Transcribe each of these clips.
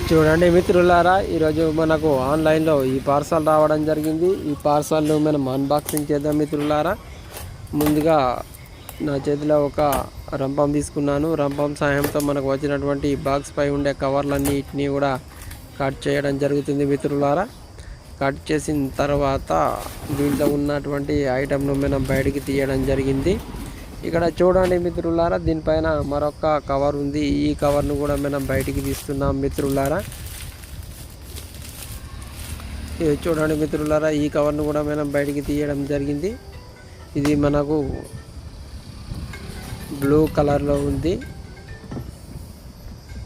చూడండి మిత్రులారా, ఈరోజు మనకు ఆన్లైన్లో ఈ పార్సల్ రావడం జరిగింది. ఈ పార్సల్ను మనం అన్బాక్సింగ్ చేద్దాం మిత్రులారా. ముందుగా నా చేతిలో ఒక రంపం తీసుకున్నాను. రంపం సహాయంతో మనకు వచ్చినటువంటి బాక్స్ పై ఉండే కవర్లన్నిటిని కూడా కట్ చేయడం జరుగుతుంది మిత్రులారా. కట్ చేసిన తర్వాత దీంట్లో ఉన్నటువంటి ఐటమ్ను మనం బయటికి తీయడం జరిగింది. ఇక్కడ చూడండి మిత్రులారా, దీనిపైన మరొక కవర్ ఉంది. ఈ కవర్ను కూడా మనం బయటికి తీస్తున్నాం మిత్రులారా. ఇది చూడండి మిత్రులారా, ఈ కవర్ను కూడా మనం బయటికి తీయడం జరిగింది. ఇది మనకు బ్లూ కలర్లో ఉంది.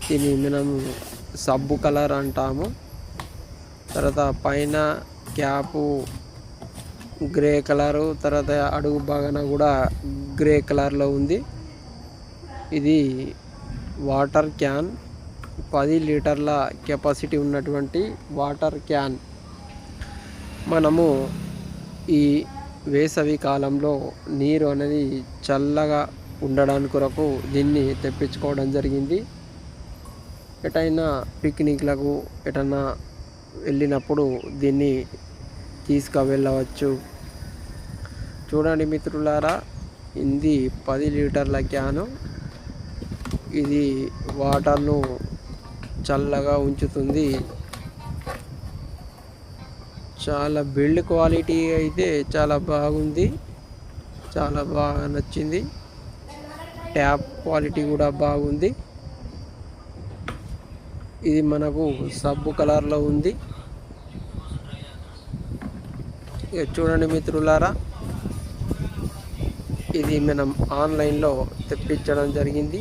దీన్ని మనం సబ్బు కలర్ అంటాము. తర్వాత పైన క్యాపు గ్రే కలరు, తర్వాత అడుగు భాగాన కూడా గ్రే కలర్లో ఉంది. ఇది వాటర్ క్యాన్, 10 లీటర్ల కెపాసిటీ ఉన్నటువంటి వాటర్ క్యాన్. మనము ఈ వేసవి కాలంలో నీరు అనేది చల్లగా ఉండడానికి కొరకు దీన్ని తెప్పించుకోవడం జరిగింది. ఎటైనా పిక్నిక్లకు ఎటైనా వెళ్ళినప్పుడు దీన్ని తీసుకువెళ్ళవచ్చు. చూడండి మిత్రులారా, ఇది 10 లీటర్ల క్యాను. ఇది వాటర్ను చల్లగా ఉంచుతుంది. చాలా బిల్డ్ క్వాలిటీ అయితే చాలా బాగుంది, చాలా బాగా నచ్చింది. ట్యాప్ క్వాలిటీ కూడా బాగుంది. ఇది మనకు సబ్బు కలర్లో ఉంది. చూడండి మిత్రులారా, ఇది మనం ఆన్లైన్లో తెప్పించడం జరిగింది.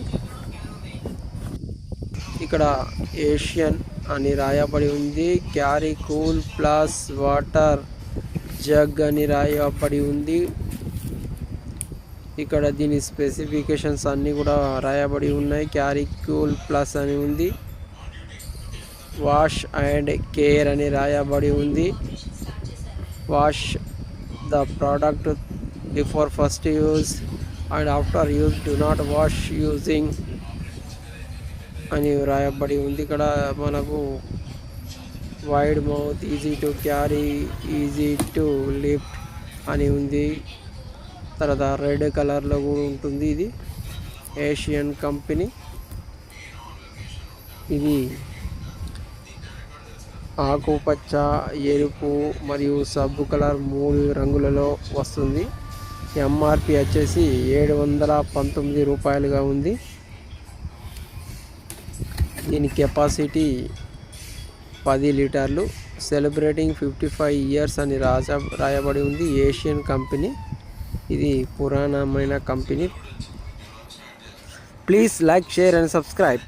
ఇక్కడ ఏషియన్ అని రాయబడి ఉంది. Carry cool plus water jug అని రాయబడి ఉంది. ఇక్కడ దీని స్పెసిఫికేషన్స్ అన్నీ కూడా రాయబడి ఉన్నాయి. క్యారీ కూల్ ప్లస్ అని ఉంది. వాష్ అండ్ కేర్ అని రాయబడి ఉంది. Wash the product before first use and after use do not wash using అని రాయబడి ఉంది. ఇక్కడ మనకు wide mouth, easy to carry, easy to lift అని ఉంది. తర్వాత రెడ్ కలర్లో కూడా ఉంటుంది. ఇది ఏషియన్ కంపెనీ. ఇది ఆకుపచ్చ, ఎరుపు మరియు సబ్బు కలర్ 3 రంగులలో వస్తుంది. ఎంఆర్పి వచ్చేసి 719 రూపాయలుగా ఉంది. దీని కెపాసిటీ 10 లీటర్లు. సెలబ్రేటింగ్ 55 ఇయర్స్ అని రాయబడి ఉంది. Asian company. ఇది పురాణమైన company. Please like, share and subscribe.